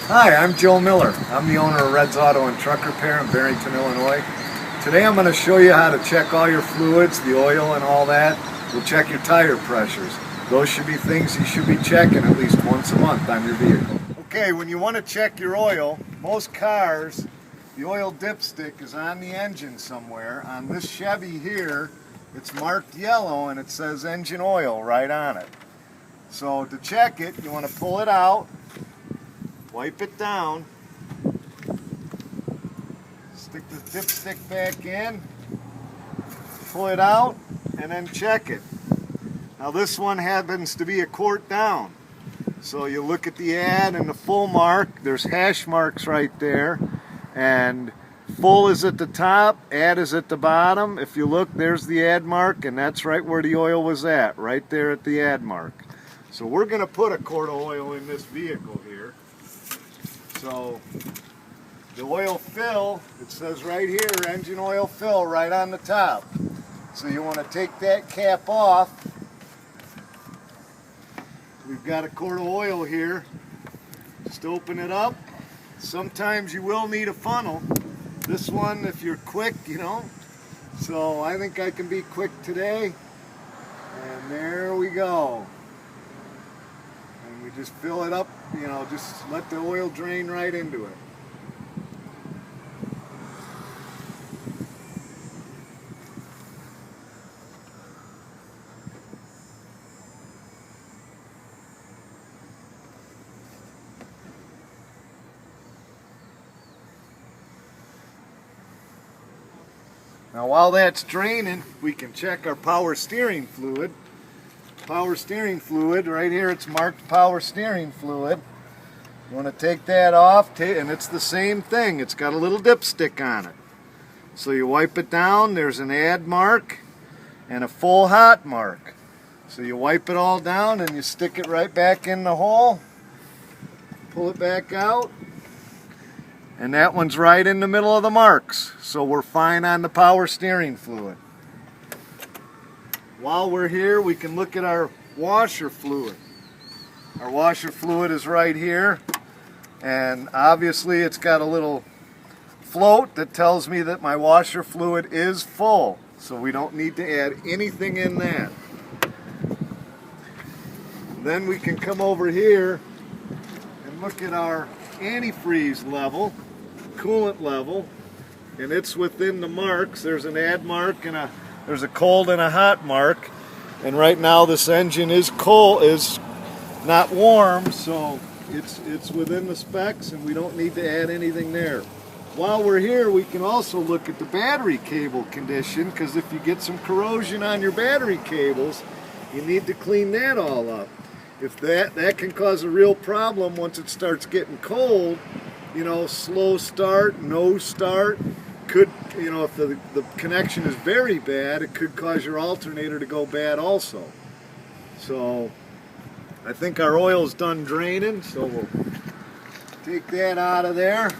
Hi, I'm Joe Miller. I'm the owner of Red's Auto and Truck Repair in Barrington, Illinois. Today I'm going to show you how to check all your fluids, the oil and all that. We'll check your tire pressures. Those should be things you should be checking at least once a month on your vehicle. Okay, when you want to check your oil, most cars, the oil dipstick is on the engine somewhere. On this Chevy here, it's marked yellow and it says engine oil right on it. So to check it, you want to pull it out. Wipe it down, stick the dipstick back in, pull it out, and then check it. Now this one happens to be a quart down. So you look at the add and the full mark, there's hash marks right there, and full is at the top, add is at the bottom. If you look, there's the add mark, and that's right where the oil was at, right there at the add mark. So we're going to put a quart of oil in this vehicle here. So the oil fill, it says right here, engine oil fill right on the top. So you want to take that cap off. We've got a quart of oil here. Just open it up. Sometimes you will need a funnel. This one, if you're quick, you know. So I think I can be quick today. And there we go. We just fill it up, you know, just let the oil drain right into it. Now while that's draining, we can check our power steering fluid. Power steering fluid, right here it's marked power steering fluid. You want to take that off, and it's the same thing. It's got a little dipstick on it. So you wipe it down, there's an add mark and a full hot mark. So you wipe it all down and you stick it right back in the hole, pull it back out, and that one's right in the middle of the marks. So we're fine on the power steering fluid. While we're here, we can look at our washer fluid. Our washer fluid is right here, and obviously it's got a little float that tells me that my washer fluid is full, so we don't need to add anything in that. Then we can come over here and look at our antifreeze level, coolant level, and it's within the marks. There's an add mark and there's a cold and a hot mark, and right now this engine is cold, is not warm, so it's within the specs and we don't need to add anything there. While we're here, we can also look at the battery cable condition, because if you get some corrosion on your battery cables, you need to clean that all up. If that can cause a real problem once it starts getting cold, you know, slow start, no start. Could, you know, if the connection is very bad, it could cause your alternator to go bad also. So I think our oil's done draining, so we'll take that out of there.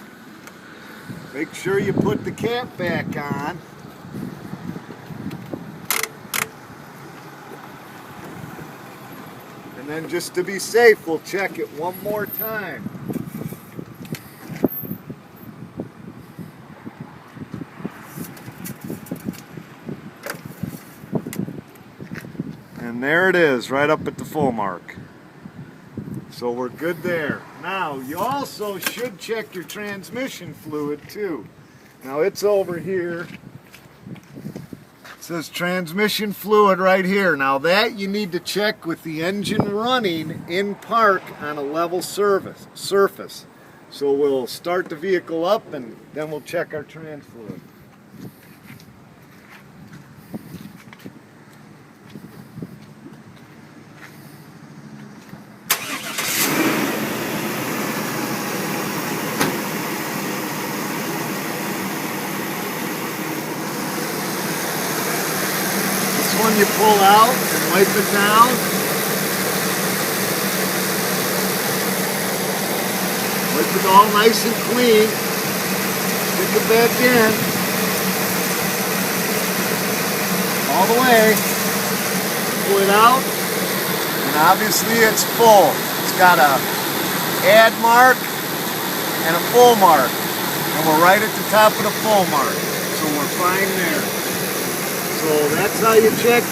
Make sure you put the cap back on. And then just to be safe, we'll check it one more time. And there it is, right up at the full mark. So we're good there. Now, you also should check your transmission fluid too. Now it's over here. It says transmission fluid right here. Now that you need to check with the engine running in park on a level surface. So we'll start the vehicle up and then we'll check our trans fluid. One you pull out and wipe it down. Wipe it all nice and clean. Stick it back in. All the way. Pull it out. And obviously it's full. It's got a add mark and a full mark. And we're right at the top of the full mark. So we're fine there. So that's how you check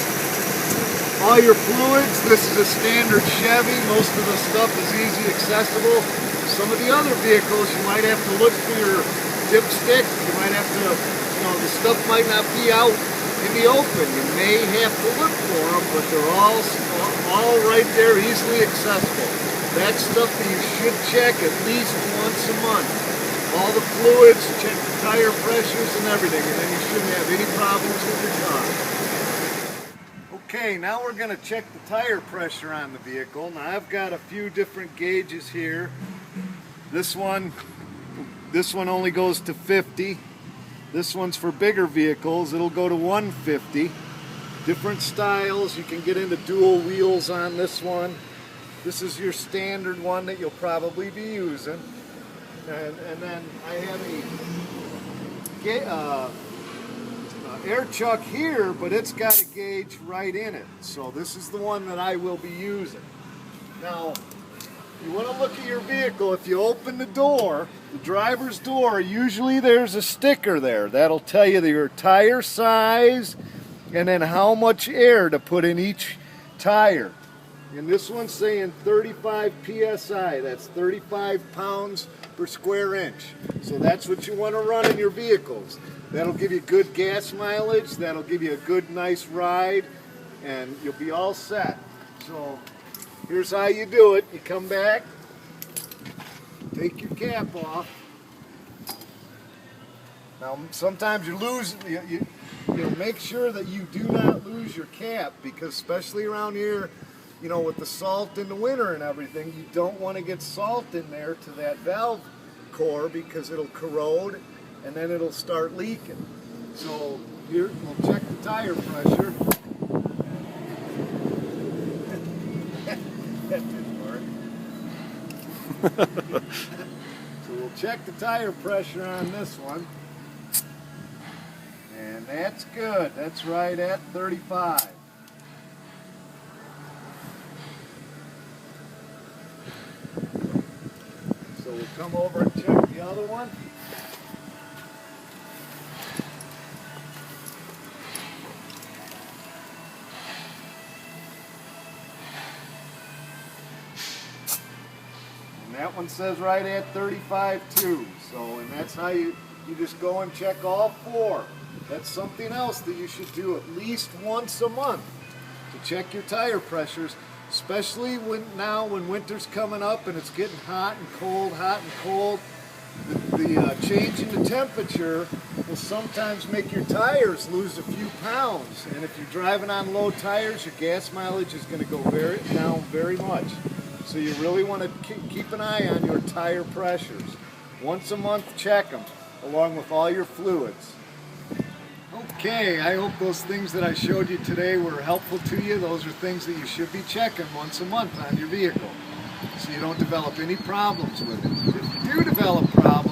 all your fluids. This is a standard Chevy. Most of the stuff is easy accessible. Some of the other vehicles you might have to look for your dipstick. You might have to, the stuff might not be out in the open. You may have to look for them, but they're all right there, easily accessible. That's stuff that you should check at least once a month. All the fluids, check the tire pressures and everything, and then you shouldn't have any problems with your car. Okay, now we're going to check the tire pressure on the vehicle. Now I've got a few different gauges here. This one only goes to 50. This one's for bigger vehicles. It'll go to 150. Different styles. You can get into dual wheels on this one. This is your standard one that you'll probably be using. And then I have a air chuck here, but it's got a gauge right in it. So this is the one that I will be using. Now, you want to look at your vehicle. If you open the door, the driver's door, usually there's a sticker there. That'll tell you your tire size and then how much air to put in each tire. And this one's saying 35 PSI. That's 35 pounds per square inch. So that's what you want to run in your vehicles. That'll give you good gas mileage. That'll give you a good, nice ride. And you'll be all set. So here's how you do it. You come back, take your cap off. Now sometimes you lose, you make sure that you do not lose your cap, because especially around here, with the salt in the winter and everything, you don't want to get salt in there to that valve core, because it'll corrode and then it'll start leaking. So here, we'll check the tire pressure. That didn't work. So we'll check the tire pressure on this one. And that's good. That's right at 35. So we'll come over and check the other one. And that one says right at 35 too. So, and that's how you just go and check all four. That's something else that you should do at least once a month, to check your tire pressures. Especially when winter's coming up and it's getting hot and cold, the change in the temperature will sometimes make your tires lose a few pounds. And if you're driving on low tires, your gas mileage is going to go down very much. So you really want to keep an eye on your tire pressures. Once a month, check them, along with all your fluids. Okay, I hope those things that I showed you today were helpful to you. Those are things that you should be checking once a month on your vehicle, so you don't develop any problems with it. If you do develop problems,